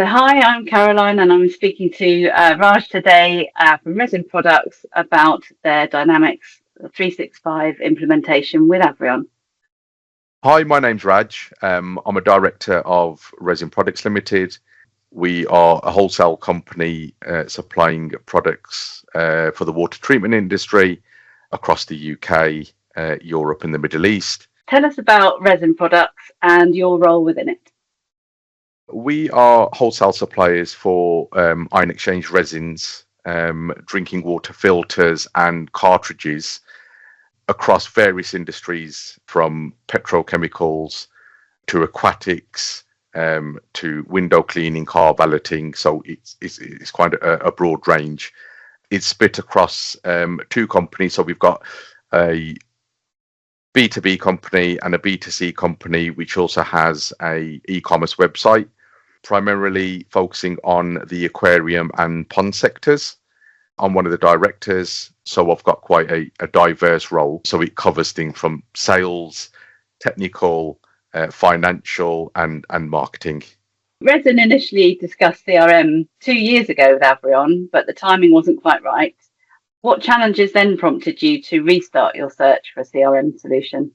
So hi, I'm Caroline and I'm speaking to Raj today from Resin Products about their Dynamics 365 implementation with Avrion. Hi, my name's Raj. I'm a director of Resin Products Limited. We are a wholesale company supplying products for the water treatment industry across the UK, Europe and the Middle East. Tell us about Resin Products and your role within it. We are wholesale suppliers for ion exchange resins, drinking water filters and cartridges across various industries, from petrochemicals to aquatics to window cleaning, car valeting. So it's quite a broad range. It's split across two companies. So we've got a B2B company and a B2C company, which also has a e-commerce website, primarily focusing on the aquarium and pond sectors. I'm one of the directors, so I've got quite a diverse role. So it covers things from sales, technical, financial, and marketing. Resin initially discussed CRM 2 years ago with Avrion, but the timing wasn't quite right. What challenges then prompted you to restart your search for a CRM solution?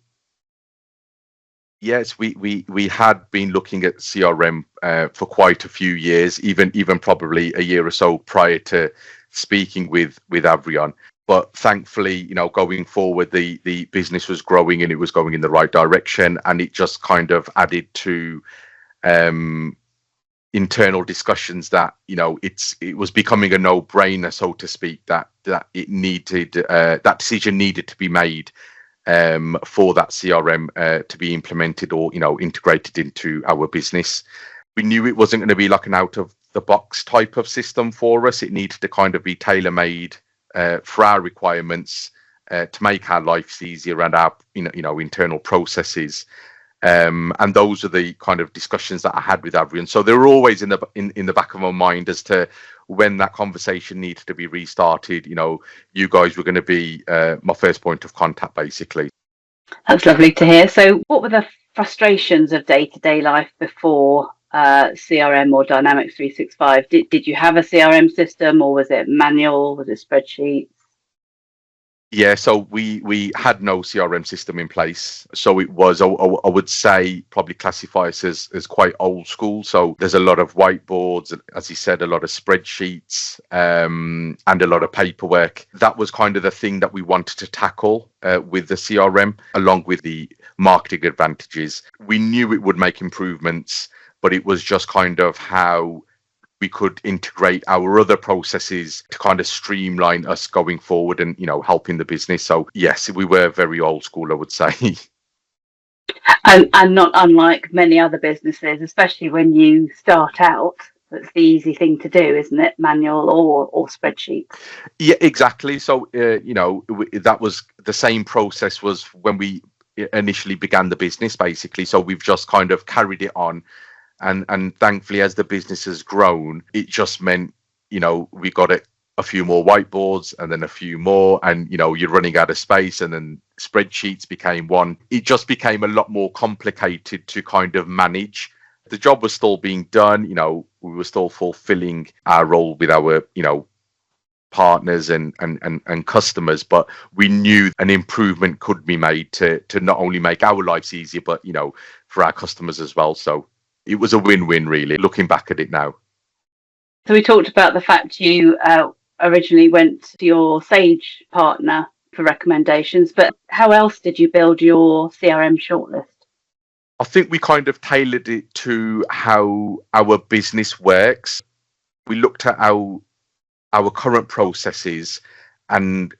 Yes, we had been looking at CRM for quite a few years, even probably a year or so prior to speaking with Avrion. But thankfully, going forward, the business was growing and it was going in the right direction, and it just kind of added to internal discussions that it was becoming a no-brainer, so to speak, that it needed that decision needed to be made for that CRM to be implemented or integrated into our business. We knew it wasn't going to be like an out of the box type of system for us. It needed to kind of be tailor-made for our requirements to make our lives easier and our internal processes. And those are the kind of discussions that I had with Avrion. So they were always in the back of my mind as to when that conversation needed to be restarted. You guys were going to be my first point of contact, basically. That's lovely to hear. So what were the frustrations of day-to-day life before CRM or Dynamics 365? Did you have a CRM system, or was it manual? Was it spreadsheets? Yeah, so we had no CRM system in place. So it was, I would say, probably classify us as quite old school. So there's a lot of whiteboards, as you said, a lot of spreadsheets, and a lot of paperwork. That was kind of the thing that we wanted to tackle with the CRM, along with the marketing advantages. We knew it would make improvements, but it was just kind of how we could integrate our other processes to kind of streamline us going forward and, helping the business. So yes, we were very old school, I would say. And not unlike many other businesses, especially when you start out, that's the easy thing to do, isn't it? Manual or spreadsheets. Yeah, exactly. So, that was the same process was when we initially began the business, basically. So we've just kind of carried it on. And thankfully, as the business has grown, it just meant, we got a few more whiteboards and then a few more, and, you're running out of space, and then spreadsheets became one. It just became a lot more complicated to kind of manage. The job was still being done, we were still fulfilling our role with our, partners and customers, but we knew an improvement could be made to not only make our lives easier, but, for our customers as well. So it was a win-win, really, looking back at it now. So we talked about the fact you originally went to your Sage partner for recommendations, but how else did you build your CRM shortlist? I think we kind of tailored it to how our business works. We looked at our current processes and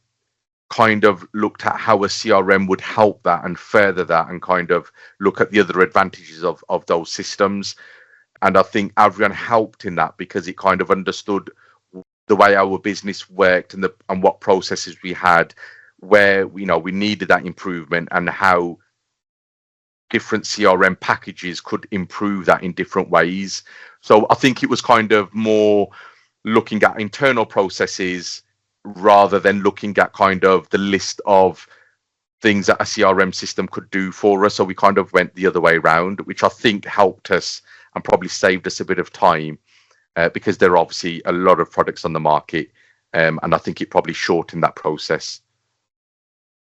kind of looked at how a CRM would help that and further that, and kind of look at the other advantages of those systems. And I think Avrion helped in that, because it kind of understood the way our business worked and what processes we had, where we needed that improvement, and how different CRM packages could improve that in different ways. So I think it was kind of more looking at internal processes rather than looking at kind of the list of things that a CRM system could do for us. So we kind of went the other way around, which I think helped us and probably saved us a bit of time because there are obviously a lot of products on the market, and I think it probably shortened that process.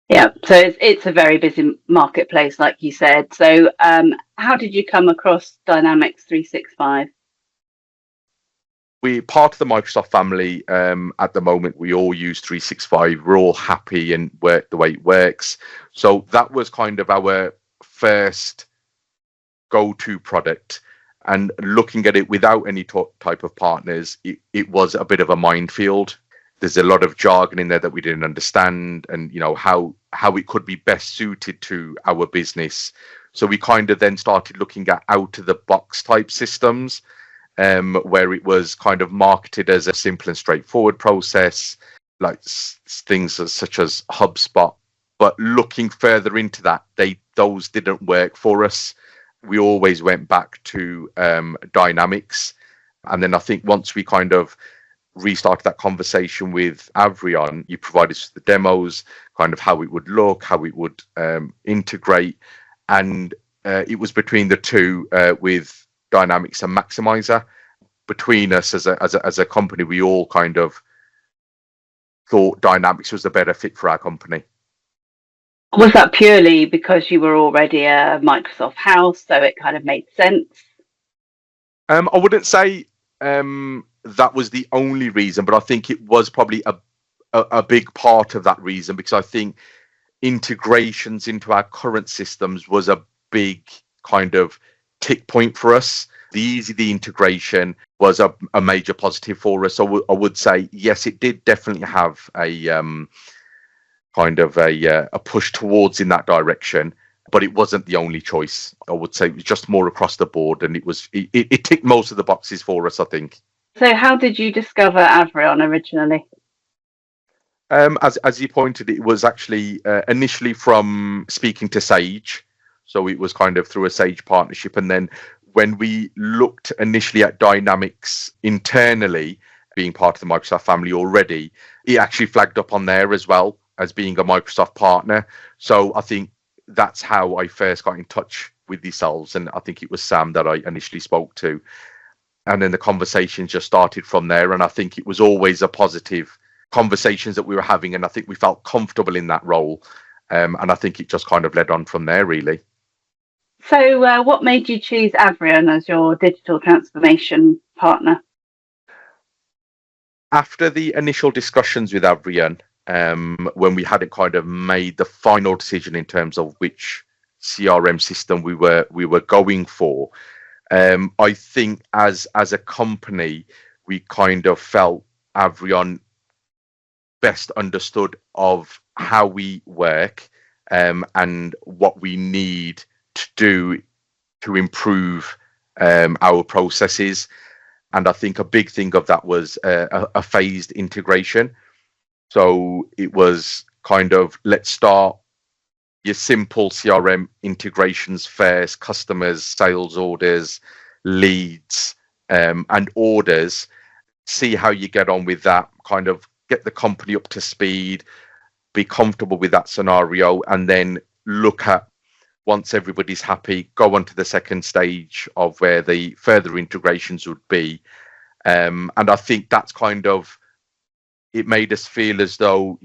Yeah, so it's a very busy marketplace, like you said. So how did you come across Dynamics 365? We're part of the Microsoft family. At the moment, we all use 365. We're all happy and work the way it works. So that was kind of our first go-to product. And looking at it without any type of partners, it was a bit of a minefield. There's a lot of jargon in there that we didn't understand, and how it could be best suited to our business. So we kind of then started looking at out of the box type systems, where it was kind of marketed as a simple and straightforward process, like things such as HubSpot. But looking further into that, those didn't work for us. We always went back to Dynamics. And then I think once we kind of restarted that conversation with Avrion, you provided us the demos, kind of how it would look, how it would integrate. And it was between the two, with Dynamics and Maximizer. Between us as a company, we all kind of thought Dynamics was the better fit for our company. Was that purely because you were already a Microsoft house, so it kind of made sense? I wouldn't say that was the only reason, but I think it was probably a big part of that reason, because I think integrations into our current systems was a big kind of tick point for us. The integration was a major positive for us. So I would say, yes, it did definitely have a kind of a push towards in that direction, but it wasn't the only choice. I would say it was just more across the board, and it ticked most of the boxes for us, I think. So how did you discover Avrion originally? As you pointed, it was actually initially from speaking to Sage. So it was kind of through a Sage partnership. And then when we looked initially at Dynamics internally, being part of the Microsoft family already, it actually flagged up on there as well as being a Microsoft partner. So I think that's how I first got in touch with yourselves. And I think it was Sam that I initially spoke to. And then the conversation just started from there. And I think it was always a positive conversations that we were having. And I think we felt comfortable in that role. And I think it just kind of led on from there, really. So what made you choose Avrion as your digital transformation partner? After the initial discussions with Avrion, when we hadn't kind of made the final decision in terms of which CRM system we were going for, I think as a company, we kind of felt Avrion best understood of how we work, and what we need to do to improve our processes. And I think a big thing of that was a phased integration. So it was kind of, let's start your simple CRM integrations first, customers, sales orders, leads, and orders. See how you get on with that, kind of get the company up to speed, be comfortable with that scenario, and then look at, once everybody's happy, go on to the second stage of where the further integrations would be. And I think that's kind of, it made us feel as though,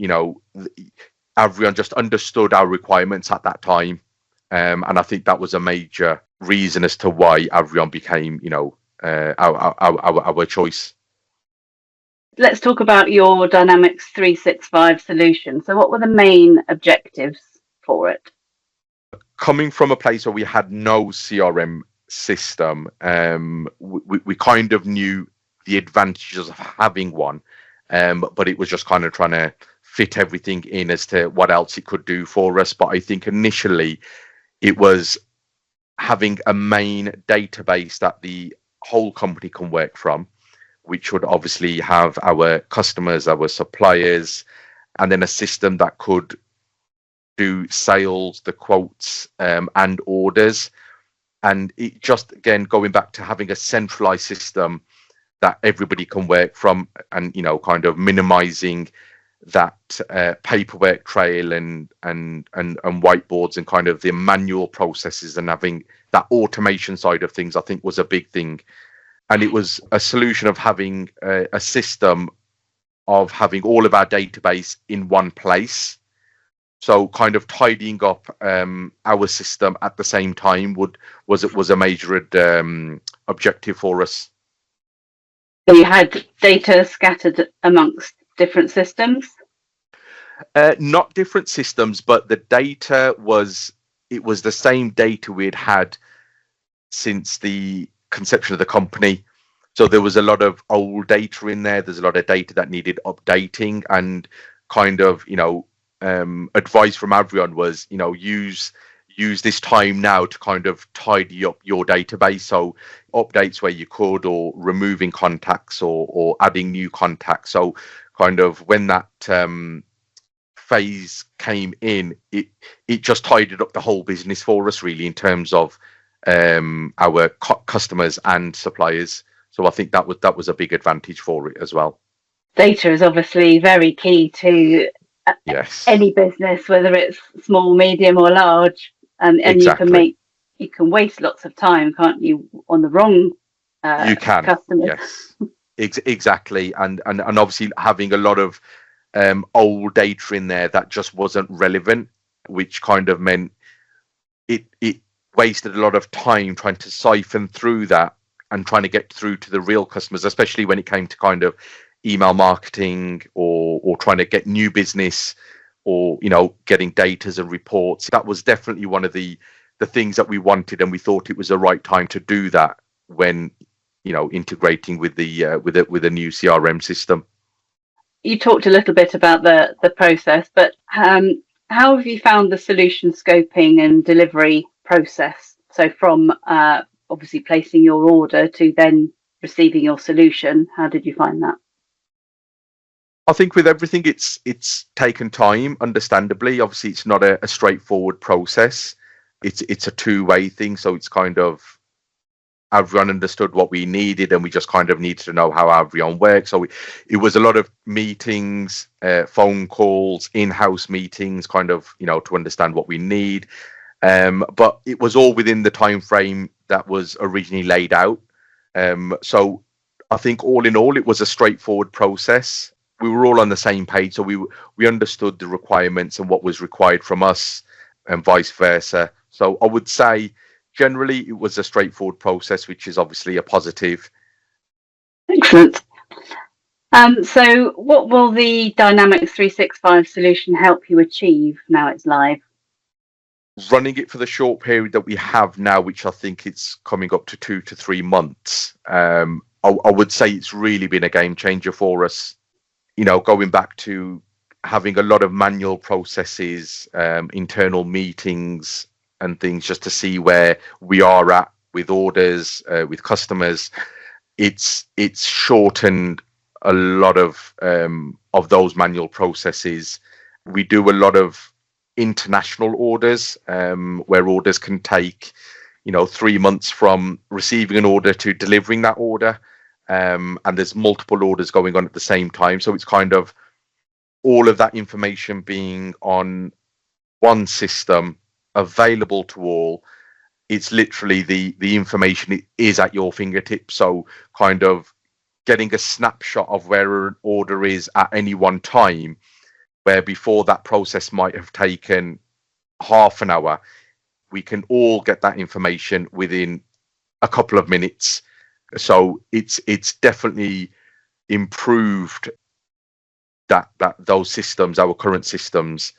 Avrion just understood our requirements at that time. And I think that was a major reason as to why Avrion became, our choice. Let's talk about your Dynamics 365 solution. So what were the main objectives for it? Coming from a place where we had no CRM system, we kind of knew the advantages of having one, but it was just kind of trying to fit everything in as to what else it could do for us. But I think initially it was having a main database that the whole company can work from, which would obviously have our customers, our suppliers, and then a system that could do sales, the quotes, and orders. And it just, again, going back to having a centralized system that everybody can work from, and kind of minimizing that paperwork trail and whiteboards and kind of the manual processes, and having that automation side of things, I think was a big thing And it was a solution of having a system of having all of our database in one place. So kind of tidying up our system at the same time was a major objective for us. So you had data scattered amongst different systems? Not different systems, but the data was the same data we had since the conception of the company. So there was a lot of old data in there. There's a lot of data that needed updating, and kind of, advice from Avrion was, use this time now to kind of tidy up your database. So updates where you could, or removing contacts, or adding new contacts. So kind of when that phase came in, it just tidied up the whole business for us, really, in terms of our customers and suppliers. So I think that was a big advantage for it as well. Data is obviously very key to any business, whether it's small, medium, or large, and exactly. you can waste lots of time, can't you, on the wrong you can customers? Yes, exactly, and obviously having a lot of old data in there that just wasn't relevant, which kind of meant it wasted a lot of time trying to siphon through that and trying to get through to the real customers, especially when it came to kind of email marketing, or trying to get new business, or getting datas and reports. That was definitely one of the things that we wanted, and we thought it was the right time to do that when integrating with the with a new CRM system. You talked a little bit about the process, but how have you found the solution scoping and delivery process? So from obviously placing your order to then receiving your solution, how did you find that? I think with everything, it's taken time, understandably. Obviously, it's not a straightforward process. It's a two-way thing. So it's kind of, Avrion understood what we needed, and we just kind of needed to know how Avrion works. So it was a lot of meetings, phone calls, in-house meetings, kind of, to understand what we need. But it was all within the time frame that was originally laid out. So I think all in all, it was a straightforward process. We were all on the same page, so we understood the requirements and what was required from us, and vice versa. So I would say generally it was a straightforward process, which is obviously a positive. Excellent. So what will the Dynamics 365 solution help you achieve now it's live? Running it for the short period that we have now, which I think it's coming up to 2 to 3 months, I would say it's really been a game changer for us. Going back to having a lot of manual processes, internal meetings and things, just to see where we are at with orders, with customers. It's shortened a lot of those manual processes. We do a lot of international orders, where orders can take 3 months from receiving an order to delivering that order, and there's multiple orders going on at the same time. So it's kind of all of that information being on one system, available to all. It's literally the information is at your fingertips. So kind of getting a snapshot of where an order is at any one time, where before that process might have taken half an hour, we can all get that information within a couple of minutes. So it's definitely improved that those systems, our current systems,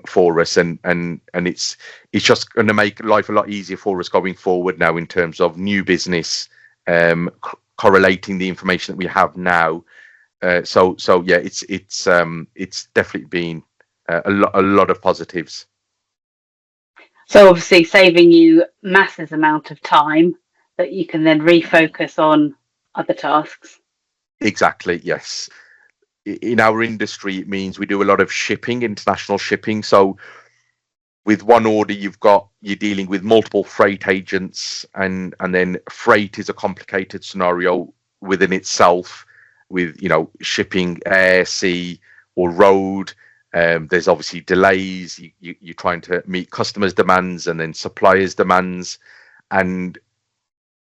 for us, and it's just going to make life a lot easier for us going forward now, in terms of new business, correlating the information that we have now. So yeah, it's definitely been a lot of positives. So obviously saving you massive amount of time that you can then refocus on other tasks. Exactly, yes. In our industry, it means we do a lot of shipping, international shipping. So with one order, you're dealing with multiple freight agents, and then freight is a complicated scenario within itself, with shipping air, sea, or road. There's obviously delays. You're trying to meet customers' demands and then suppliers' demands, and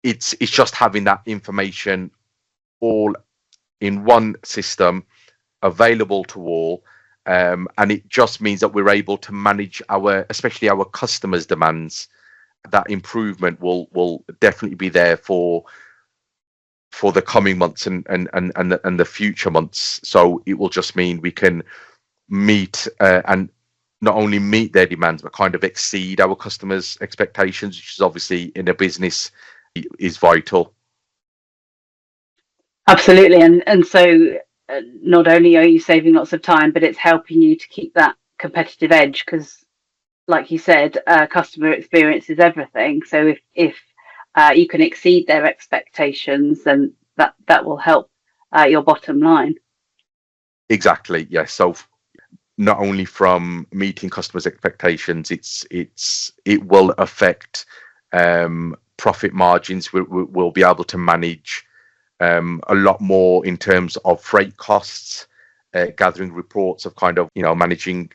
it's just having that information all in one system available to all. And it just means that we're able to manage especially our customers' demands. That improvement will definitely be there for the coming months and the future months. So it will just mean we can meet and not only meet their demands, but kind of exceed our customers' expectations, which is obviously in a business is vital. Absolutely, and so not only are you saving lots of time, but it's helping you to keep that competitive edge, because, like you said, customer experience is everything. So if you can exceed their expectations, then that will help your bottom line. Exactly. Yes. So not only from meeting customers' expectations, it will affect profit margins. We'll be able to manage a lot more in terms of freight costs, gathering reports of kind of, managing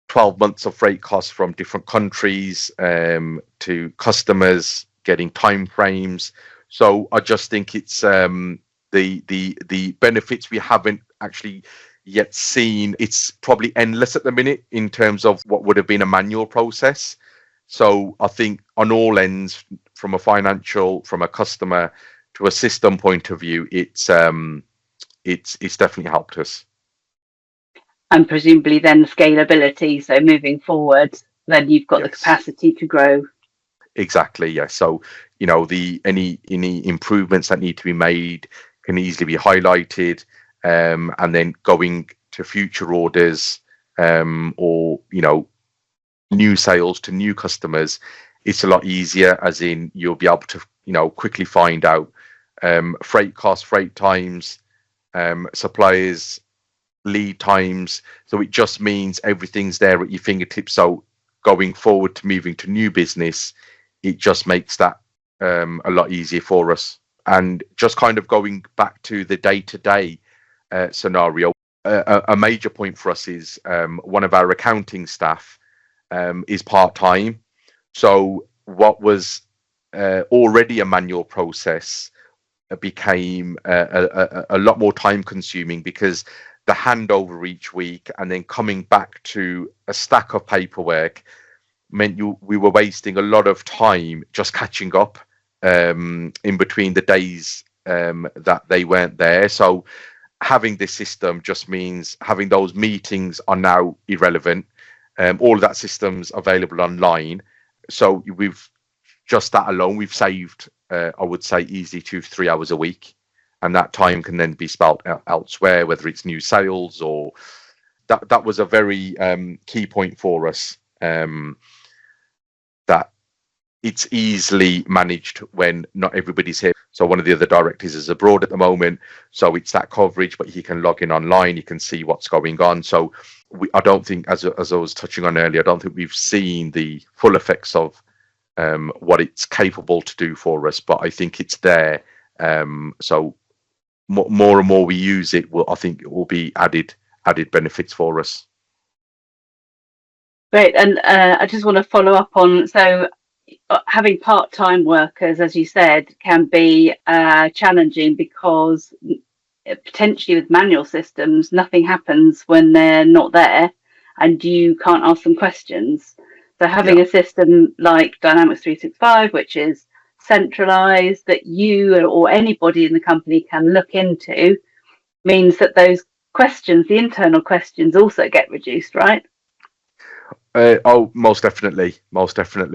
12 months of freight costs from different countries to customers, getting time frames. So I just think it's the benefits we haven't actually yet seen. It's probably endless at the minute in terms of what would have been a manual process. So I think on all ends, from a financial, from a customer to a system point of view, it's definitely helped us. And presumably then scalability. So moving forward, then you've got the capacity to grow. Exactly. Yes. So any improvements that need to be made can easily be highlighted, and then going to future orders or new sales to new customers, it's a lot easier, as in you'll be able to quickly find out freight costs, freight times, suppliers, lead times. So it just means everything's there at your fingertips. So going forward to moving to new business, it just makes that a lot easier for us. And just kind of going back to the day-to-day scenario, a major point for us is one of our accounting staff is part-time. So what was already a manual process became a lot more time-consuming, because the handover each week and then coming back to a stack of paperwork meant we were wasting a lot of time just catching up in between the days that they weren't there. So having this system just means having those meetings are now irrelevant. All of that system's available online. So that alone, we've saved, I would say, easily 2 to 3 hours a week. And that time can then be spent elsewhere, whether it's new sales or that was a very key point for us, that it's easily managed when not everybody's here. So one of the other directors is abroad at the moment, so it's that coverage, but he can log in online, he can see what's going on. So I don't think, as I was touching on earlier, I don't think we've seen the full effects of what it's capable to do for us, but I think it's there. So more and more we use it, I think it will be added benefits for us. Great. And I just want to follow up on, so having part-time workers, as you said, can be challenging, because potentially with manual systems, nothing happens when they're not there and you can't ask them questions. So having a system like Dynamics 365, which is centralized, that you or anybody in the company can look into, means that those questions, the internal questions, also get reduced, right? Most definitely.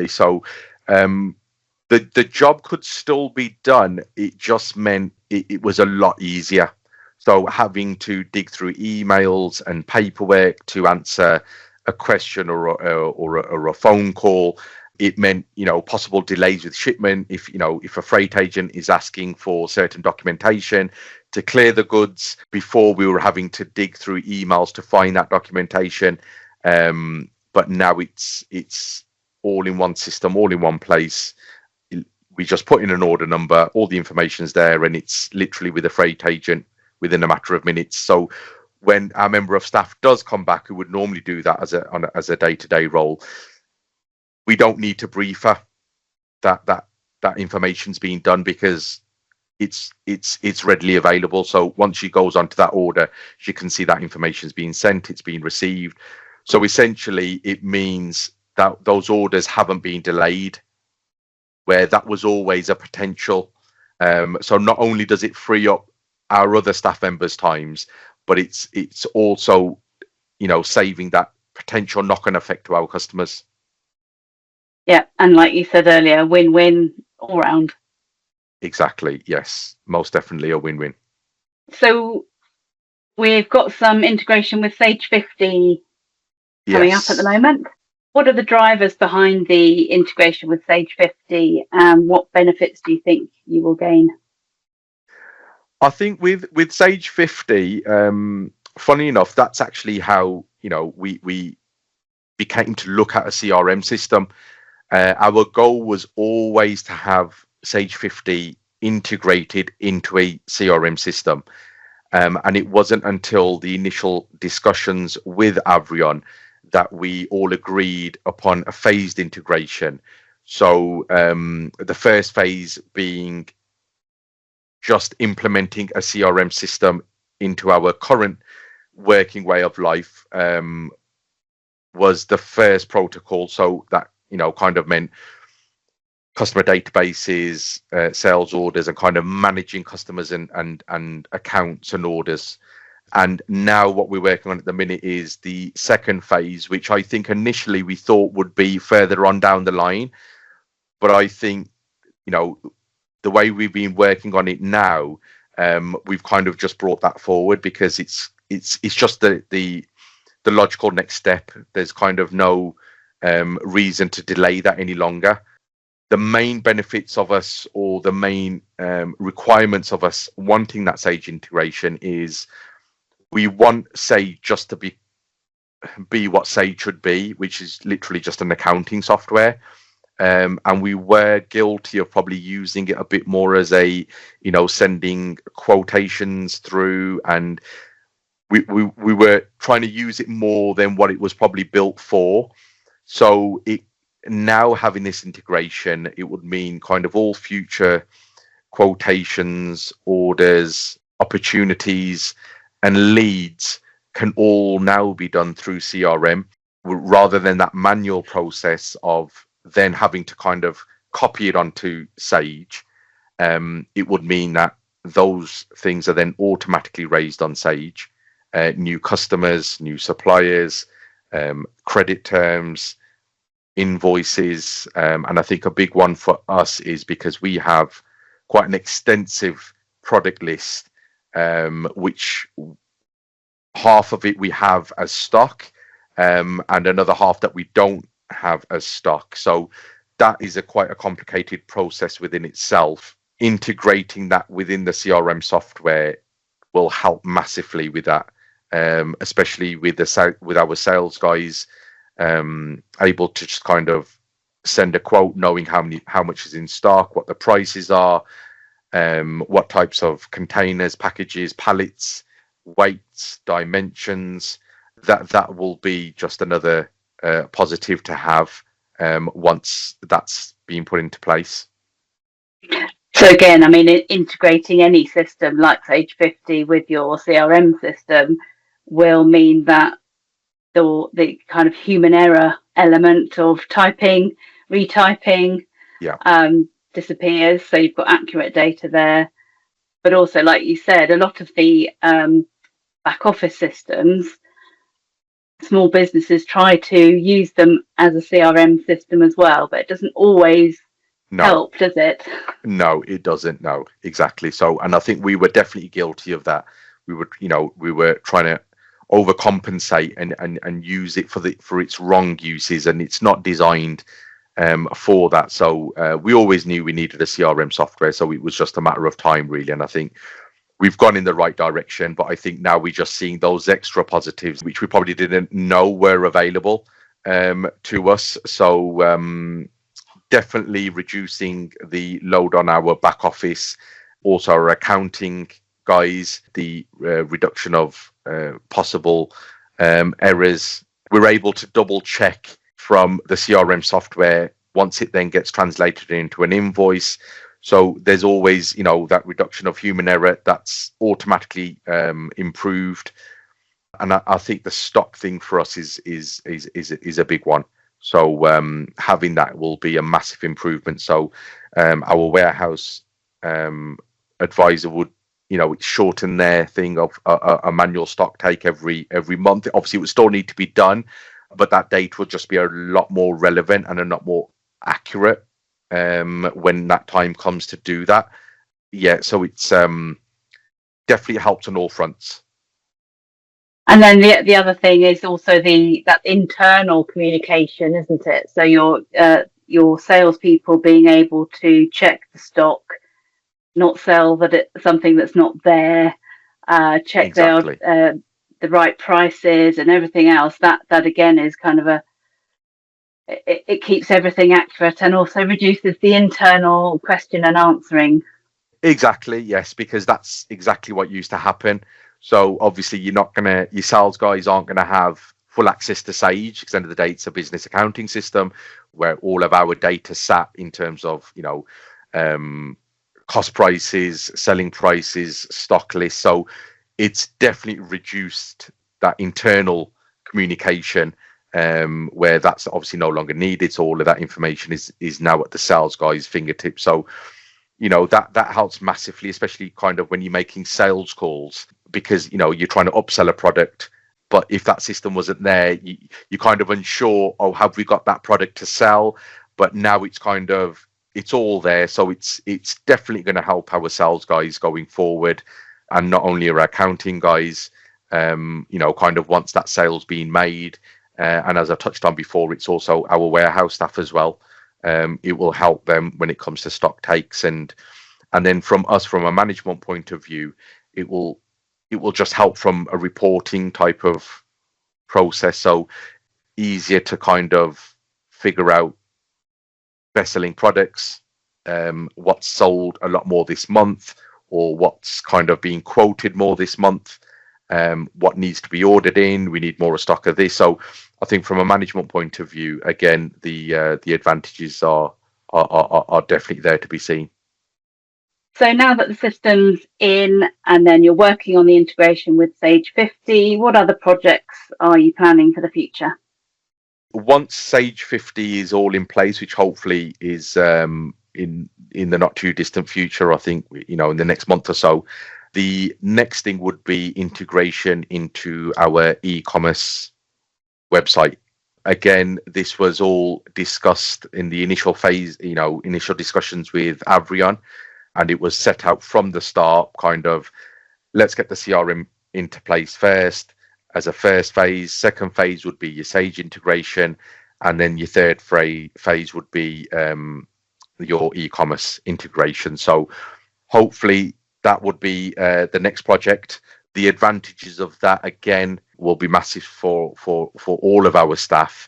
So the job could still be done. It just meant it was a lot easier. So having to dig through emails and paperwork to answer a question or a phone call, it meant possible delays with shipment. If a freight agent is asking for certain documentation to clear the goods, before we were having to dig through emails to find that documentation. But now it's all in one system, all in one place. We just put in an order number, all the information's there, and it's literally with a freight agent within a matter of minutes. So when our member of staff does come back, who would normally do that as a day-to-day role, we don't need to brief her. That that information's being done, because it's readily available. So once she goes onto that order, she can see that information's being sent, it's being received. So essentially, it means that those orders haven't been delayed, where that was always a potential. So not only does it free up our other staff members' times, but it's also, saving that potential knock-on effect to our customers. Yeah, and like you said earlier, win-win all round. Exactly. Yes, most definitely a win-win. So we've got some integration with Sage 50 coming up at the moment. What are the drivers behind the integration with Sage 50, and what benefits do you think you will gain? I think with Sage 50, funny enough, that's actually how we became to look at a CRM system. Our goal was always to have Sage 50 integrated into a CRM system, and it wasn't until the initial discussions with Avrion that we all agreed upon a phased integration. So the first phase being just implementing a CRM system into our current working way of life, was the first protocol. So that kind of meant customer databases, sales orders, and kind of managing customers and accounts and orders. And now what we're working on at the minute is the second phase, which I think initially we thought would be further on down the line. But I think, the way we've been working on it now, we've kind of just brought that forward, because it's just the logical next step. There's kind of no reason to delay that any longer. The main benefits of us, or the main requirements of us wanting that Sage integration, is we want Sage just to be what Sage should be, which is literally just an accounting software. And we were guilty of probably using it a bit more as a, sending quotations through, and we were trying to use it more than what it was probably built for. So now having this integration, it would mean kind of all future quotations, orders, opportunities, and leads can all now be done through CRM, rather than that manual process of then having to kind of copy it onto Sage. It would mean that those things are then automatically raised on Sage. New customers, new suppliers, credit terms, invoices, and I think a big one for us is because we have quite an extensive product list, which half of it we have as stock, and another half that we don't have as stock. So that is quite a complicated process within itself. Integrating that within the CRM software will help massively with that, especially with our sales guys able to just kind of send a quote, knowing how much is in stock, what the prices are, what types of containers, packages, pallets, weights, dimensions. That will be just another positive to have once that's been put into place. So again, I mean, integrating any system like Sage 50 with your CRM system will mean that the kind of human error element of typing, retyping, disappears. So you've got accurate data there. But also, like you said, a lot of the back office systems, small businesses try to use them as a CRM system as well, but it doesn't always help, does it? No, it doesn't. No, exactly. So, and I think we were definitely guilty of that. We were trying to overcompensate and use it for its wrong uses, and it's not designed for that. So we always knew we needed a CRM software, so it was just a matter of time, really. And I think we've gone in the right direction, but I think now we're just seeing those extra positives, which we probably didn't know were available to us. So definitely reducing the load on our back office, also our accounting guys, the reduction of possible errors. We're able to double check from the CRM software once it then gets translated into an invoice. So there's always, that reduction of human error that's automatically improved. And I think the stock thing for us is a big one. So having that will be a massive improvement. So our warehouse advisor would, shorten their thing of a manual stock take every month. Obviously, it would still need to be done, but that data would just be a lot more relevant and a lot more accurate when that time comes to do that. Yeah, so it's definitely helps on all fronts. And then the other thing is also that internal communication, isn't it? So your salespeople being able to check the stock, not sell something that's not there, check Exactly. the right prices and everything else. That again is kind of it keeps everything accurate and also reduces the internal question and answering. Exactly, yes, because that's exactly what used to happen. So obviously your sales guys aren't gonna have full access to Sage, because at the end of the day it's a business accounting system where all of our data sat in terms of cost prices, selling prices, stock lists. So it's definitely reduced that internal communication where that's obviously no longer needed. So all of that information is now at the sales guy's fingertips. So that helps massively, especially kind of when you're making sales calls, because you're trying to upsell a product, but if that system wasn't there, you're kind of unsure, oh, have we got that product to sell? But now it's all there, so it's definitely going to help our sales guys going forward, and not only our accounting guys, kind of once that sale's been made, and as I touched on before, it's also our warehouse staff as well. It will help them when it comes to stock takes, and then from a management point of view, it will just help from a reporting type of process. So easier to kind of figure out best selling products, what's sold a lot more this month, or what's kind of being quoted more this month, what needs to be ordered in. We need more stock of this. So I think from a management point of view, again, the advantages are definitely there to be seen. So now that the system's in and then you're working on the integration with Sage 50, what other projects are you planning for the future? Once Sage 50 is all in place, which hopefully is in the not too distant future, I think, in the next month or so, the next thing would be integration into our e-commerce website. Again, this was all discussed in the initial phase, initial discussions with Avrion, and it was set out from the start, kind of, let's get the CRM into place first as a first phase. Second phase would be your Sage integration, and then your third phase would be your e-commerce integration. So hopefully that would be the next project. The advantages of that, again, will be massive for all of our staff.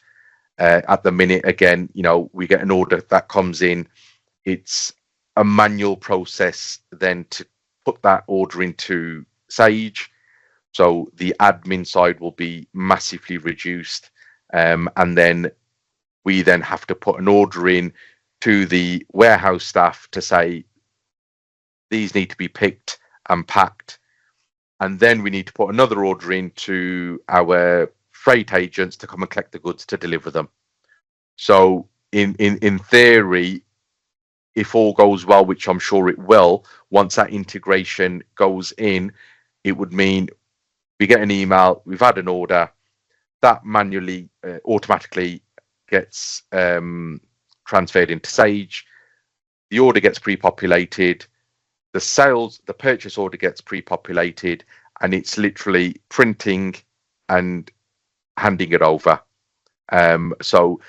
At the minute, again, we get an order that comes in. It's a manual process then to put that order into Sage. So the admin side will be massively reduced. And then we then have to put an order in to the warehouse staff to say, these need to be picked and packed. And then we need to put another order in to our freight agents to come and collect the goods to deliver them. So in theory, if all goes well, which I'm sure it will, once that integration goes in, it would mean we get an email, we've had an order, that manually, automatically gets transferred into Sage. The order gets pre-populated. The purchase order gets pre-populated, and it's literally printing and handing it over. So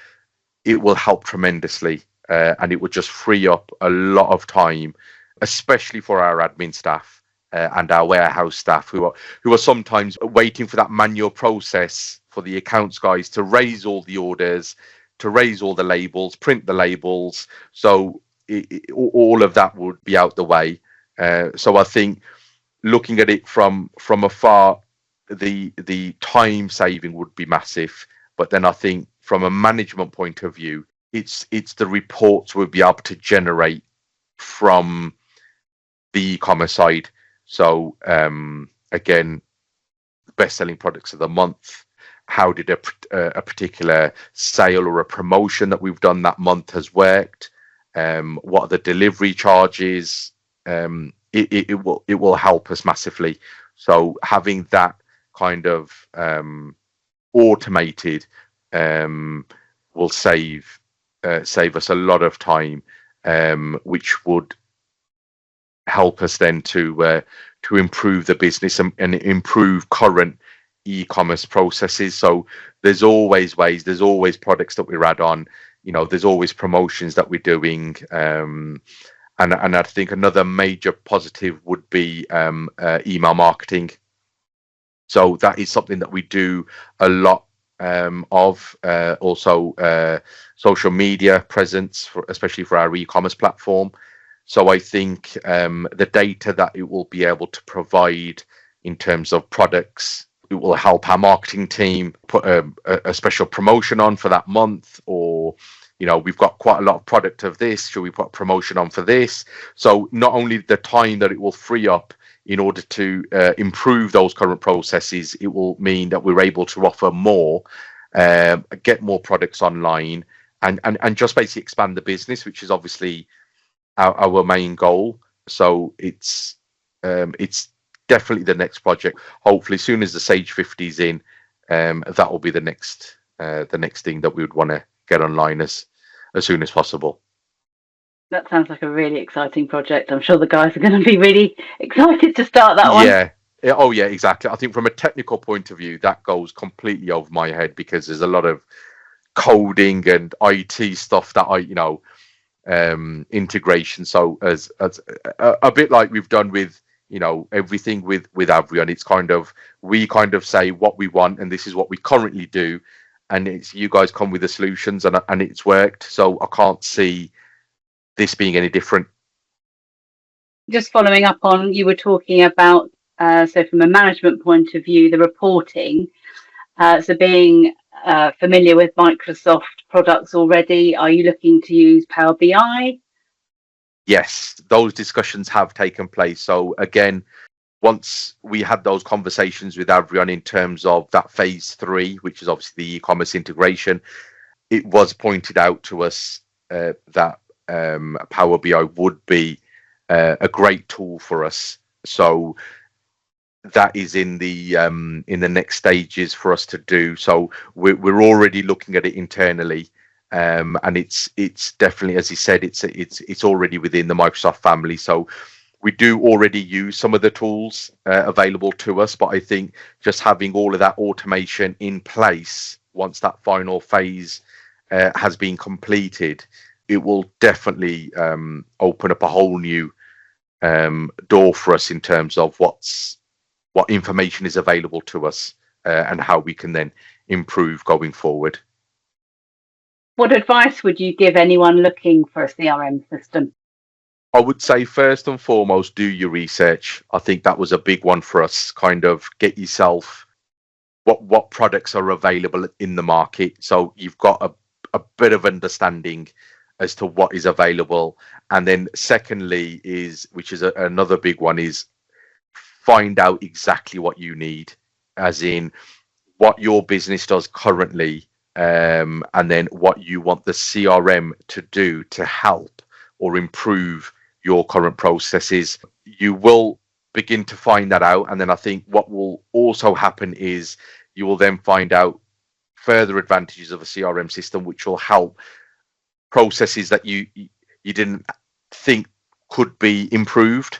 it will help tremendously, and it would just free up a lot of time, especially for our admin staff and our warehouse staff who are sometimes waiting for that manual process for the accounts guys to raise all the orders, to raise all the labels, print the labels. So all of that would be out the way. So I think looking at it from afar, the time saving would be massive. But then I think from a management point of view, it's the reports we'll be able to generate from the e-commerce side. So again, best-selling products of the month. How did a particular sale or a promotion that we've done that month has worked? What are the delivery charges? It will help us massively. So having that kind of automated will save us a lot of time, which would help us then to improve the business and improve current e-commerce processes. So there's always ways, there's always products that we add on, there's always promotions that we're doing, and I think another major positive would be email marketing. So that is something that we do a lot of. Also social media presence, especially for our e-commerce platform. So I think the data that it will be able to provide in terms of products, it will help our marketing team put a special promotion on for that month, or we've got quite a lot of product of this, should we put a promotion on for this? So not only the time that it will free up in order to improve those current processes, it will mean that we're able to offer more, get more products online, and just basically expand the business, which is obviously our main goal. So it's definitely the next project. Hopefully, as soon as the Sage 50 is in, that will be the next thing that we would want to get online as soon as possible. That sounds like a really exciting project. I'm sure the guys are going to be really excited to start that one. Yeah. Oh, yeah, exactly. I think from a technical point of view, that goes completely over my head, because there's a lot of coding and IT stuff that integration. So as a bit like we've done with everything with Avrion, it's we say what we want, and this is what we currently do, and it's you guys come with the solutions, and it's worked. So I can't see this being any different. Just following up on, you were talking about so from a management point of view, the reporting. So being familiar with Microsoft products already, are you looking to use Power BI? Yes, those discussions have taken place. So again, once we had those conversations with Avrion in terms of that phase 3, which is obviously the e-commerce integration, it was pointed out to us that Power BI would be a great tool for us. So that is in the next stages for us to do. So we're already looking at it internally, and it's definitely, as he said, it's already within the Microsoft family. So we do already use some of the tools available to us, but I think just having all of that automation in place once that final phase has been completed, it will definitely open up a whole new door for us in terms of what information is available to us and how we can then improve going forward. What advice would you give anyone looking for a CRM system? I would say first and foremost, do your research. I think that was a big one for us. Get yourself what products are available in the market, so you've got a bit of understanding as to what is available. And then secondly which is another big one, is find out exactly what you need, as in what your business does currently, and then what you want the CRM to do to help or improve your current processes. You will begin to find that out, and then I think what will also happen is you will then find out further advantages of a CRM system, which will help processes that you didn't think could be improved.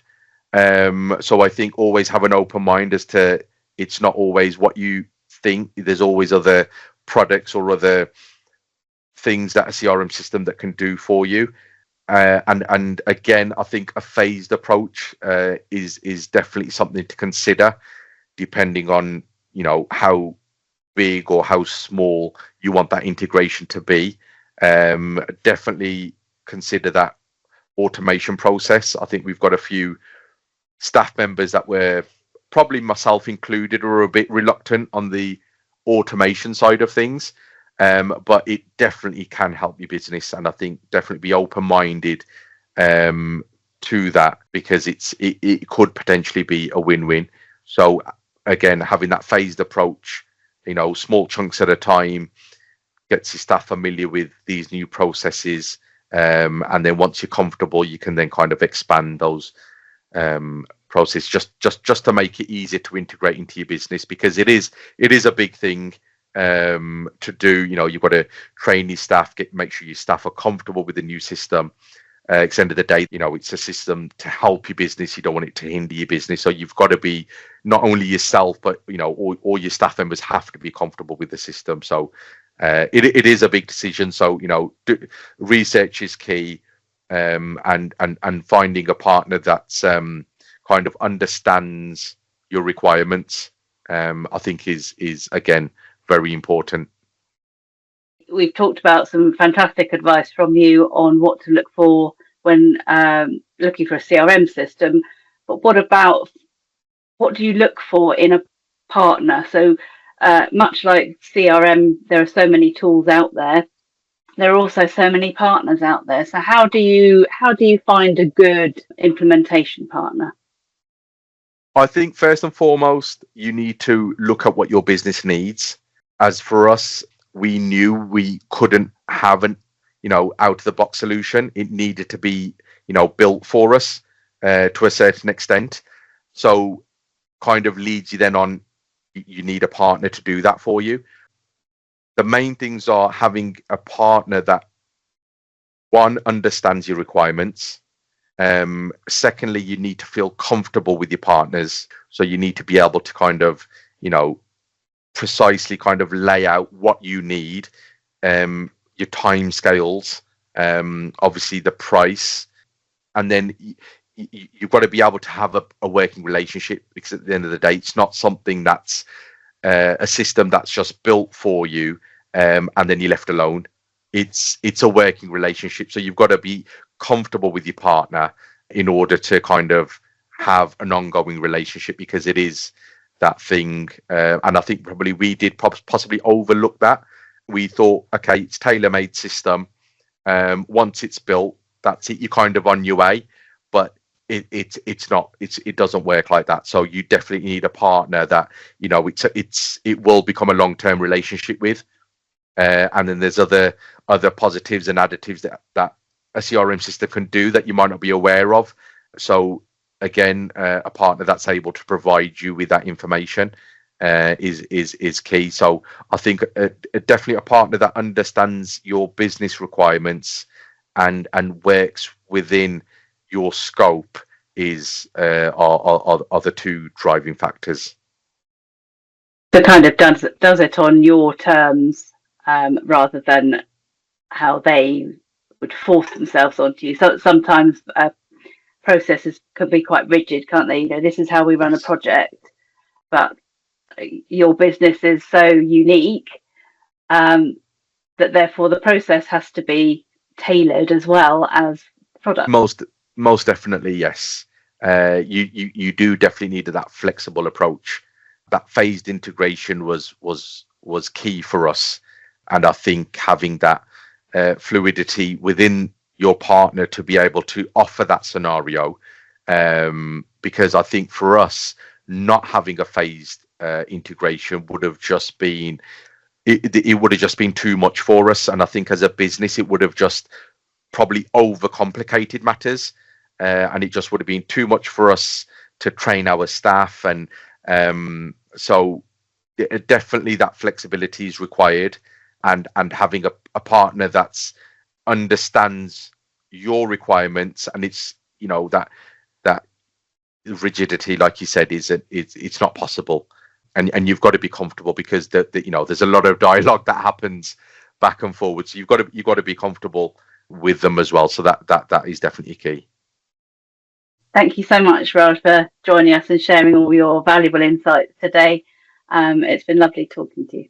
So I think always have an open mind as to, it's not always what you think. There's always other products or other things that a CRM system that can do for you. And again, I think a phased approach is definitely something to consider, depending on how big or how small you want that integration to be. Definitely consider that automation process. I think we've got a few staff members that were, probably myself included, are a bit reluctant on the automation side of things. but it definitely can help your business, and I think definitely be open-minded to that, because it could potentially be a win-win. So again, having that phased approach, small chunks at a time, gets your staff familiar with these new processes, and then once you're comfortable, you can then kind of expand those processes just to make it easier to integrate into your business, because it is a big thing to do. You've got to train your staff, make sure your staff are comfortable with the new system. At the end of the day, it's a system to help your business. You don't want it to hinder your business. So you've got to be, not only yourself, but all your staff members have to be comfortable with the system. So it is a big decision. So research is key, and finding a partner that's kind of understands your requirements, I think is again very important. We've talked about some fantastic advice from you on what to look for when looking for a CRM system. But what do you look for in a partner? So much like CRM, there are so many tools out there. There are also so many partners out there. So how do you find a good implementation partner? I think first and foremost, you need to look at what your business needs. As for us, we knew we couldn't have an out of the box solution. It needed to be built for us to a certain extent. So kind of leads you then on, you need a partner to do that for you. The main things are having a partner that, one, understands your requirements. Secondly, you need to feel comfortable with your partners. So you need to be able to kind of precisely kind of lay out what you need, your time scales, obviously the price, and then you've got to be able to have a working relationship, because at the end of the day, it's not something that's a system that's just built for you and then you're left alone. It's a working relationship, so you've got to be comfortable with your partner in order to kind of have an ongoing relationship, because it is that thing, and I think probably we did possibly overlook that. We thought, okay, it's tailor-made system. Once it's built, that's it. You're kind of on your way, but it's not. It doesn't work like that. So you definitely need a partner that it will become a long-term relationship with. And then there's other positives and additives that a CRM system can do that you might not be aware of. So again, a partner that's able to provide you with that information is key. So I think definitely a partner that understands your business requirements and works within your scope are the two driving factors. So kind of does it on your terms, rather than how they would force themselves onto you. So sometimes processes can be quite rigid, can't they? This is how we run a project, but your business is so unique that therefore the process has to be tailored as well as the product. Most definitely, yes. You do definitely need that flexible approach. That phased integration was key for us, and I think having that fluidity within your partner to be able to offer that scenario, because I think for us, not having a phased integration would have just been it would have just been too much for us, and I think as a business it would have just probably overcomplicated matters, and it just would have been too much for us to train our staff, and so definitely that flexibility is required, and having a partner that's understands your requirements, and it's that rigidity, like you said, it's not possible, and you've got to be comfortable, because there's a lot of dialogue that happens back and forward, so you've got to be comfortable with them as well. So that is definitely key. Thank you so much, Raj, for joining us and sharing all your valuable insights today. It's been lovely talking to you.